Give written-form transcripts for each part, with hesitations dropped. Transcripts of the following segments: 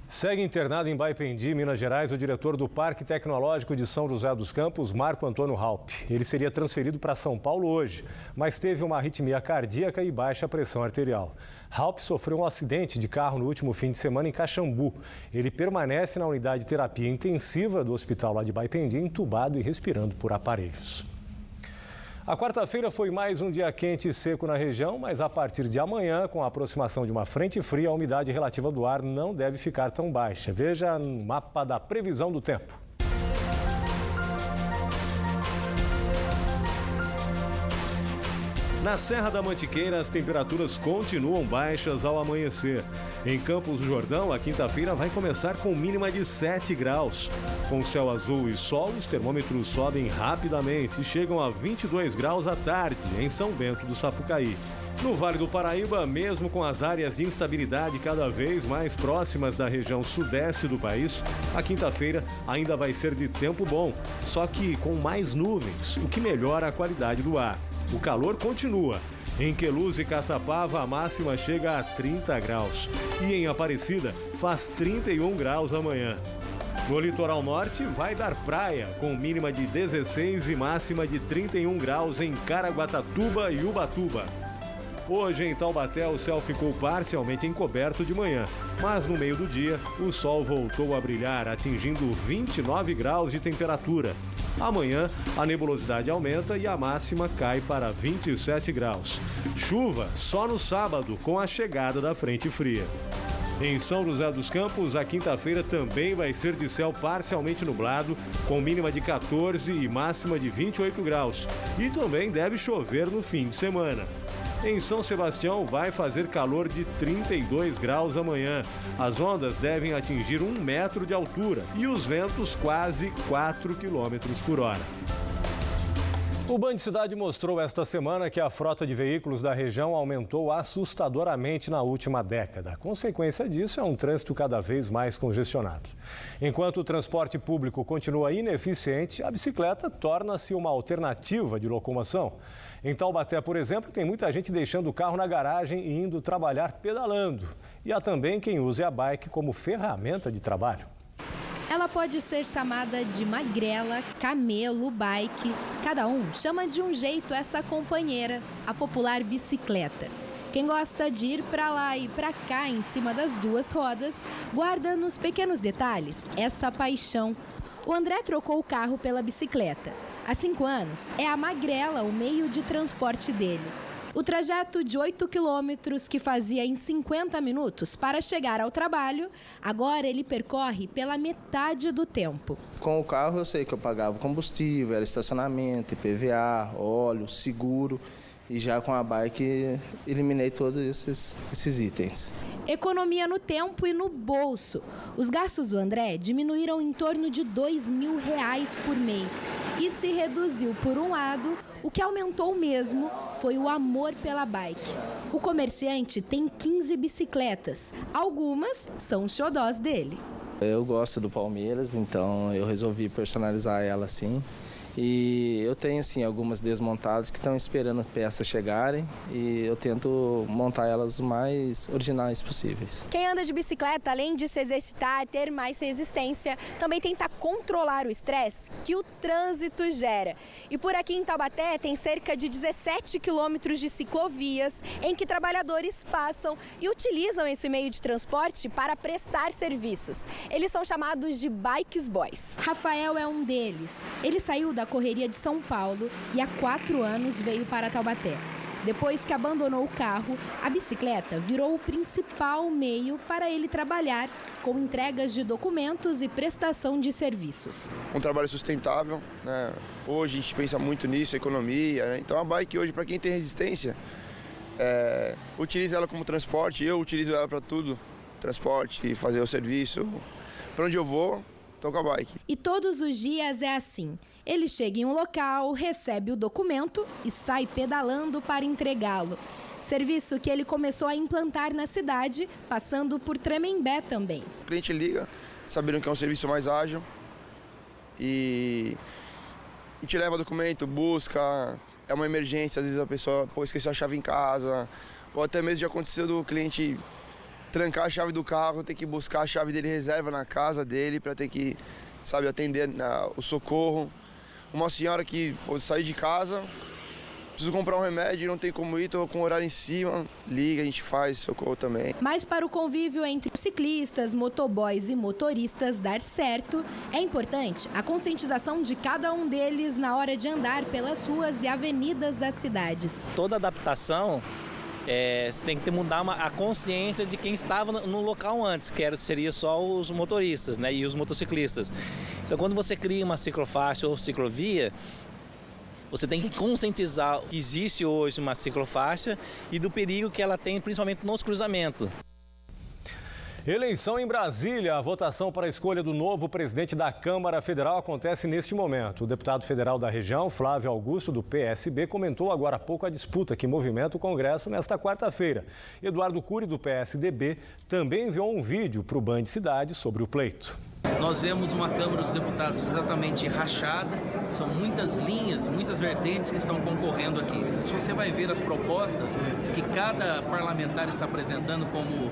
Segue internado em Baipendi, Minas Gerais, o diretor do Parque Tecnológico de São José dos Campos, Marco Antônio Halp. Ele seria transferido para São Paulo hoje, mas teve uma arritmia cardíaca e baixa pressão arterial. Halp sofreu um acidente de carro no último fim de semana em Caxambu. Ele permanece na unidade de terapia intensiva do hospital lá de Baipendi, entubado e respirando por aparelhos. A quarta-feira foi mais um dia quente e seco na região, mas a partir de amanhã, com a aproximação de uma frente fria, a umidade relativa do ar não deve ficar tão baixa. Veja no mapa da previsão do tempo. Na Serra da Mantiqueira, as temperaturas continuam baixas ao amanhecer. Em Campos do Jordão, a quinta-feira vai começar com mínima de 7 graus. Com céu azul e sol, os termômetros sobem rapidamente e chegam a 22 graus à tarde, em São Bento do Sapucaí. No Vale do Paraíba, mesmo com as áreas de instabilidade cada vez mais próximas da região sudeste do país, a quinta-feira ainda vai ser de tempo bom, só que com mais nuvens, o que melhora a qualidade do ar. O calor continua. Em Queluz e Caçapava, a máxima chega a 30 graus. E em Aparecida, faz 31 graus amanhã. No litoral norte, vai dar praia, com mínima de 16 e máxima de 31 graus em Caraguatatuba e Ubatuba. Hoje, em Taubaté, o céu ficou parcialmente encoberto de manhã, mas no meio do dia, o sol voltou a brilhar, atingindo 29 graus de temperatura. Amanhã, a nebulosidade aumenta e a máxima cai para 27 graus. Chuva só no sábado, com a chegada da frente fria. Em São José dos Campos, a quinta-feira também vai ser de céu parcialmente nublado, com mínima de 14 e máxima de 28 graus. E também deve chover no fim de semana. Em São Sebastião, vai fazer calor de 32 graus amanhã. As ondas devem atingir 1 metro de altura e os ventos quase 4 quilômetros por hora. O Band Cidade mostrou esta semana que a frota de veículos da região aumentou assustadoramente na última década. A consequência disso é um trânsito cada vez mais congestionado. Enquanto o transporte público continua ineficiente, a bicicleta torna-se uma alternativa de locomoção. Em Taubaté, por exemplo, tem muita gente deixando o carro na garagem e indo trabalhar pedalando. E há também quem use a bike como ferramenta de trabalho. Ela pode ser chamada de magrela, camelo, bike. Cada um chama de um jeito essa companheira, a popular bicicleta. Quem gosta de ir para lá e para cá em cima das duas rodas, guarda nos pequenos detalhes essa paixão. O André trocou o carro pela bicicleta. Há 5 anos, é a magrela o meio de transporte dele. O trajeto de 8 quilômetros que fazia em 50 minutos para chegar ao trabalho, agora ele percorre pela metade do tempo. Com o carro eu sei que eu pagava combustível, era estacionamento, IPVA, óleo, seguro. E já com a bike eliminei todos esses itens. Economia no tempo e no bolso. Os gastos do André diminuíram em torno de R$2.000 por mês. E se reduziu por um lado, o que aumentou mesmo foi o amor pela bike. O comerciante tem 15 bicicletas. Algumas são os xodós dele. Eu gosto do Palmeiras, então eu resolvi personalizar ela assim. E eu tenho, sim, algumas desmontadas que estão esperando peças chegarem e eu tento montar elas o mais originais possíveis. Quem anda de bicicleta, além de se exercitar, ter mais resistência, também tenta controlar o estresse que o trânsito gera. E por aqui em Taubaté tem cerca de 17 quilômetros de ciclovias em que trabalhadores passam e utilizam esse meio de transporte para prestar serviços. Eles são chamados de Bikes Boys. Rafael é um deles. Ele saiu da correria de São Paulo e há 4 anos veio para Taubaté. Depois que abandonou o carro, a bicicleta virou o principal meio para ele trabalhar, com entregas de documentos e prestação de serviços. Um trabalho sustentável, né? Hoje a gente pensa muito nisso, economia, né? Então a bike hoje, para quem tem resistência, utiliza ela como transporte, eu utilizo ela para tudo, transporte, fazer o serviço. Para onde eu vou, tô com a bike. E todos os dias é assim. Ele chega em um local, recebe o documento e sai pedalando para entregá-lo. Serviço que ele começou a implantar na cidade, passando por Tremembé também. O cliente liga, sabendo que é um serviço mais ágil e a gente leva documento, busca, é uma emergência, às vezes a pessoa esqueceu a chave em casa, ou até mesmo já aconteceu do cliente trancar a chave do carro, ter que buscar a chave dele reserva na casa dele para ter que, sabe, atender o socorro. Uma senhora que saiu de casa, preciso comprar um remédio, não tem como ir, tô com o horário em cima, liga, a gente faz socorro também. Mas para o convívio entre ciclistas, motoboys e motoristas dar certo, é importante a conscientização de cada um deles na hora de andar pelas ruas e avenidas das cidades. Toda adaptação, você tem que mudar a consciência de quem estava no local antes, que seria só os motoristas, né, e os motociclistas. Então, quando você cria uma ciclofaixa ou ciclovia, você tem que conscientizar que existe hoje uma ciclofaixa e do perigo que ela tem, principalmente nos cruzamentos. Eleição em Brasília. A votação para a escolha do novo presidente da Câmara Federal acontece neste momento. O deputado federal da região, Flávio Augusto, do PSB, comentou agora há pouco a disputa que movimenta o Congresso nesta quarta-feira. Eduardo Cury, do PSDB, também enviou um vídeo para o Band Cidade sobre o pleito. Nós vemos uma Câmara dos Deputados exatamente rachada, são muitas linhas, muitas vertentes que estão concorrendo aqui. Se você vai ver as propostas que cada parlamentar está apresentando como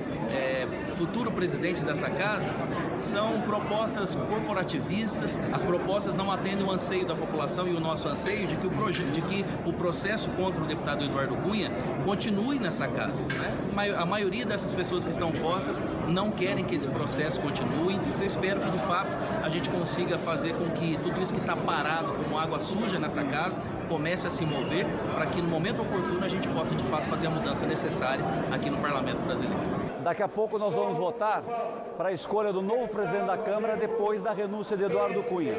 futuro presidente dessa casa, são propostas corporativistas, as propostas não atendem o anseio da população e o nosso anseio de que o processo contra o deputado Eduardo Cunha continue nessa casa, né? A maioria dessas pessoas que estão postas não querem que esse processo continue, então eu espero que de fato a gente consiga fazer com que tudo isso que está parado como água suja nessa casa comece a se mover para que no momento oportuno a gente possa de fato fazer a mudança necessária aqui no Parlamento brasileiro. Daqui a pouco nós vamos votar para a escolha do novo presidente da Câmara depois da renúncia de Eduardo Cunha.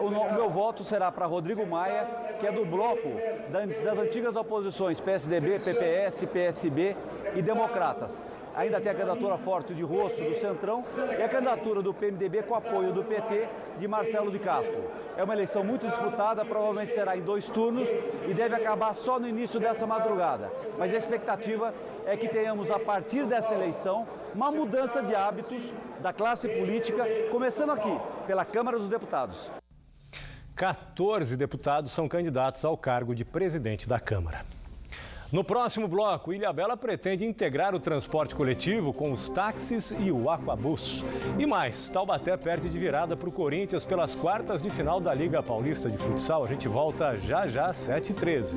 O meu voto será para Rodrigo Maia, que é do bloco das antigas oposições PSDB, PPS, PSB e Democratas. Ainda tem a candidatura forte de Rosso, do Centrão, e a candidatura do PMDB com apoio do PT, de Marcelo de Castro. É uma eleição muito disputada, provavelmente será em 2 turnos e deve acabar só no início dessa madrugada. Mas a expectativa é que tenhamos, a partir dessa eleição, uma mudança de hábitos da classe política, começando aqui, pela Câmara dos Deputados. 14 deputados são candidatos ao cargo de presidente da Câmara. No próximo bloco, Ilhabela pretende integrar o transporte coletivo com os táxis e o Aquabus. E mais, Taubaté perde de virada para o Corinthians pelas quartas de final da Liga Paulista de Futsal. A gente volta já às 7h13.